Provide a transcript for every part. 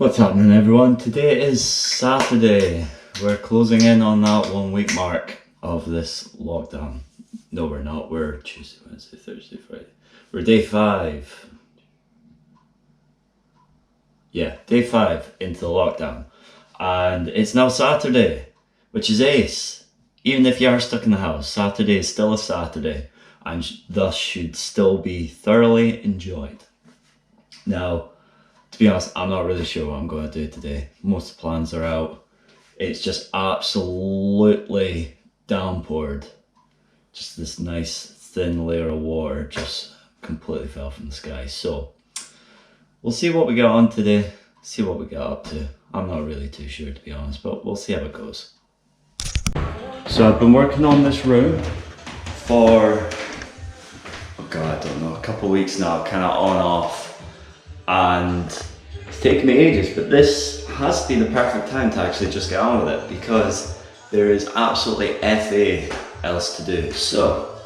What's happening, everyone? Today is Saturday. We're closing in on that 1 week mark of this lockdown. No, we're not. We're Tuesday, Wednesday, Thursday, Friday. We're day 5. Yeah, day 5 into the lockdown. And it's now Saturday, which is ace. Even if you are stuck in the house, Saturday is still a Saturday and thus should still be thoroughly enjoyed. Now, to be honest, I'm not really sure what I'm going to do today. Most of the plans are out. It's just absolutely downpoured. Just this nice thin layer of water just completely fell from the sky. So we'll see what we got on today, see what we got up to. I'm not really too sure, to be honest, but we'll see how it goes. So I've been working on this room for, oh god, I don't know, a couple of weeks now, kind of on off. And it's taken me ages, but this has to be the perfect time to actually just get on with it because there is absolutely FA else to do. So,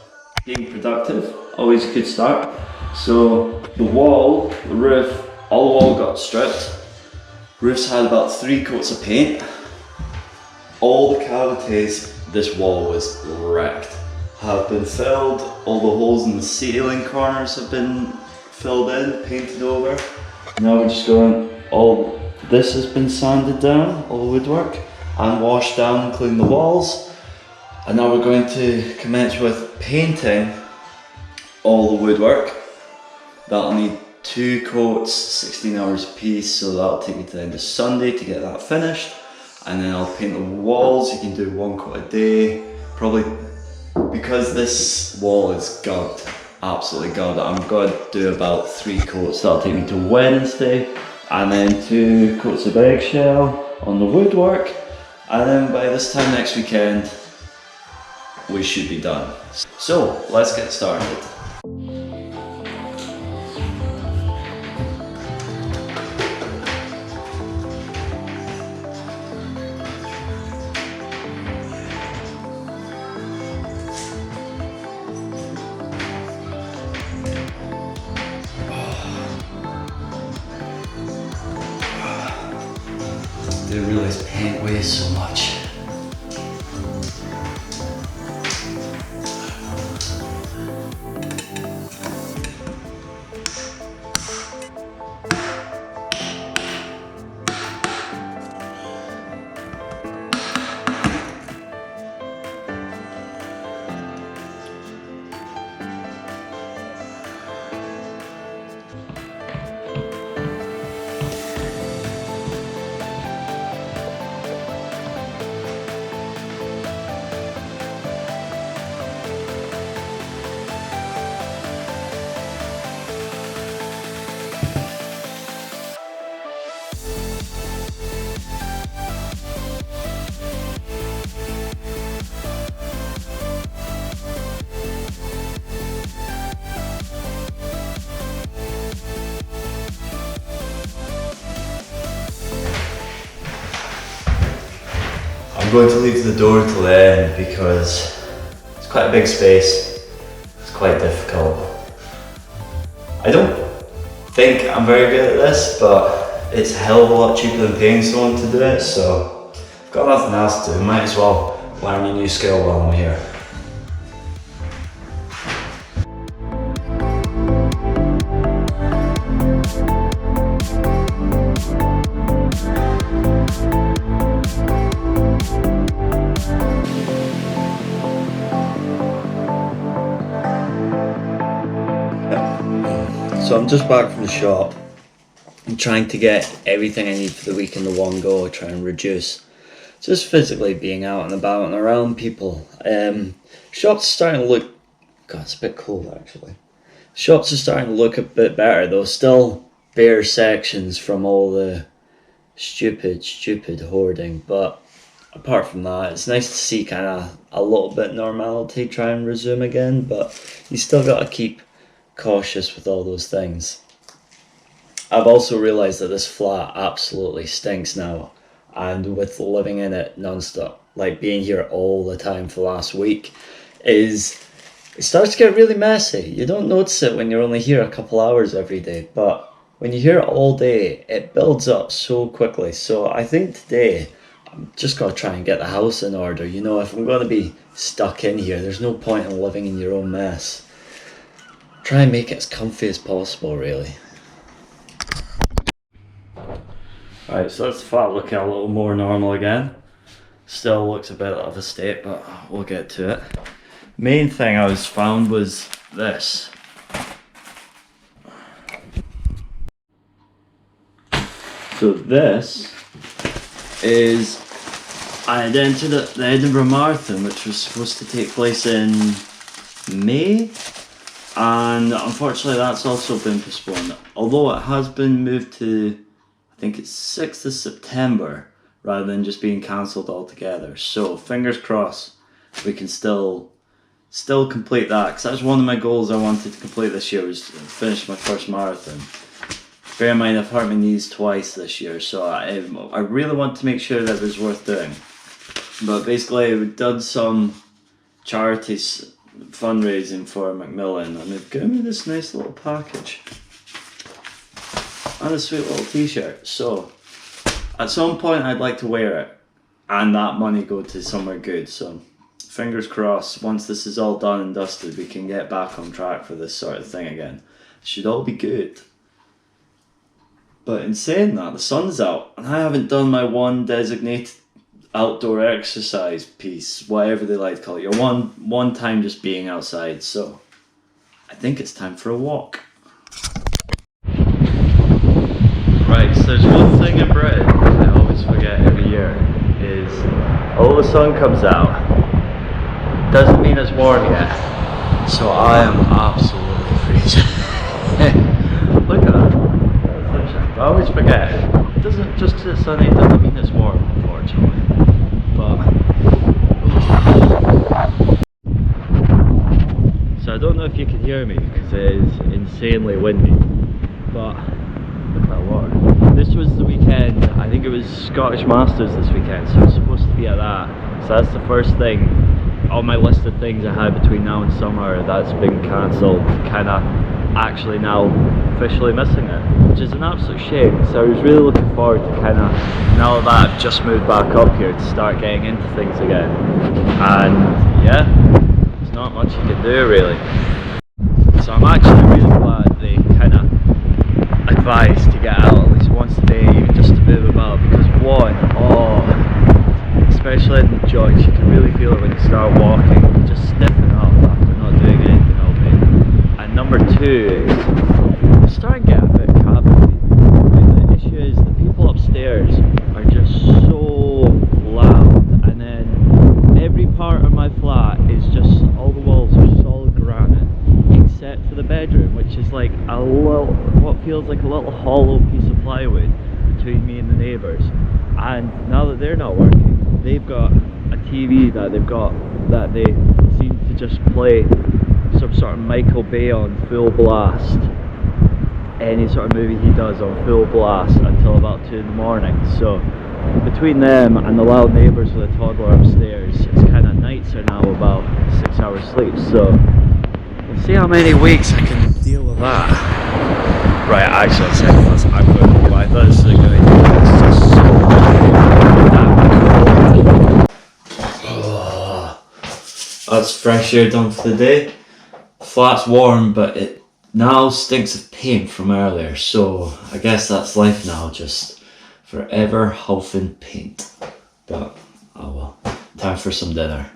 being productive, always a good start. So, the wall, the roof, all the wall got stripped. Roof's had about 3 coats of paint. All the cavities, this wall was wrecked, have been filled. All the holes in the ceiling corners have been filled in, painted over. Now we're just going, all this has been sanded down, all the woodwork, and washed down, including the walls. And now we're going to commence with painting all the woodwork. That'll need 2 coats, 16 hours a piece, so that'll take me to the end of Sunday to get that finished. And then I'll paint the walls. You can do 1 coat a day, probably, because this wall is gubbed. Absolutely god. I'm going to do about 3 coats. That'll take me to Wednesday, and then 2 coats of eggshell on the woodwork, and then by this time next weekend we should be done. So let's get started. I didn't realize paint weighs so much. I'm going to leave the door till the end because it's quite a big space. It's quite difficult. I don't think I'm very good at this, but it's a hell of a lot cheaper than paying someone to do it, so I've got nothing else to do. Might as well learn a new skill while I'm here. So I'm just back from the shop. I'm trying to get everything I need for the week in the one go, try and reduce just physically being out and about and around people. Shops are starting to look, god, it's a bit cold actually. Shops are starting to look a bit better though, still bare sections from all the stupid hoarding, but apart from that, it's nice to see kind of a little bit normality try and resume again, but you still got to keep cautious with all those things. I've also realised that this flat absolutely stinks now, and with living in it non-stop, like being here all the time for the last week, it starts to get really messy. You don't notice it when you're only here a couple hours every day, but when you hear it all day, it builds up so quickly. So I think today I'm just got to try and get the house in order. You know, if I'm going to be stuck in here, there's no point in living in your own mess. Try and make it as comfy as possible, really. Right, so that's the flat looking a little more normal again. Still looks a bit of a state, but we'll get to it. Main thing I was found was this. So this is, I had entered the Edinburgh Marathon, which was supposed to take place in May, and unfortunately that's also been postponed. Although it has been moved to, I think it's 6th of September, rather than just being cancelled altogether. So fingers crossed we can still complete that, because that's one of my goals I wanted to complete this year, was to finish my first marathon. Bear in mind I've hurt my knees twice this year, so I really want to make sure that it was worth doing. But basically we've done some charities fundraising for Macmillan, and they've given me this nice little package and a sweet little t-shirt. So at some point I'd like to wear it and that money go to somewhere good. So fingers crossed, once this is all done and dusted, we can get back on track for this sort of thing again. It should all be good. But in saying that, the sun's out and I haven't done my one designated outdoor exercise piece, whatever they like to call it, your one time just being outside. So I think it's time for a walk. Right, so there's one thing in Britain I always forget every year, is although the sun comes out, doesn't mean it's warm yet. So I am absolutely freezing. Look at that. I always forget, it doesn't, just because it's sunny doesn't mean it's warm, unfortunately. But so I don't know if you can hear me because it is insanely windy. But look at that water. This was the weekend, I think it was Scottish Masters this weekend, so I was supposed to be at that. So that's the first thing on my list of things I had between now and summer that's been cancelled. Kinda actually now officially missing it, which is an absolute shame. So I was really looking forward to kinda, now that I've just moved back up here, to start getting into things again. And yeah, there's not much you can do really. So I'm actually really glad they kinda advised to get out at least once a day, even just to move about, because especially in the joints, you can really feel it when you start walking, you just stiffen up after not doing anything all day. And number two is, I'm starting to get a bit cabby. The issue is the people upstairs are just so loud, and then every part of my flat is just, all the walls are solid granite, except for the bedroom, which is like a little, what feels like a little hollow piece of plywood between me and the neighbours. And now that they're not working, they've got a TV that they seem to just play some sort of Michael Bay on full blast. Any sort of movie he does on full blast until about 2 in the morning. So between them and the loud neighbours with a toddler upstairs, it's kind of, nights are now about 6 hours sleep. So we'll see how many weeks I can deal with that. Right, actually, I'm going to go. I thought this was going to be just so that's fresh air done for the day. The flat's warm, but it now stinks of paint from earlier, so I guess that's life now, just forever huffing paint. But oh well, time for some dinner.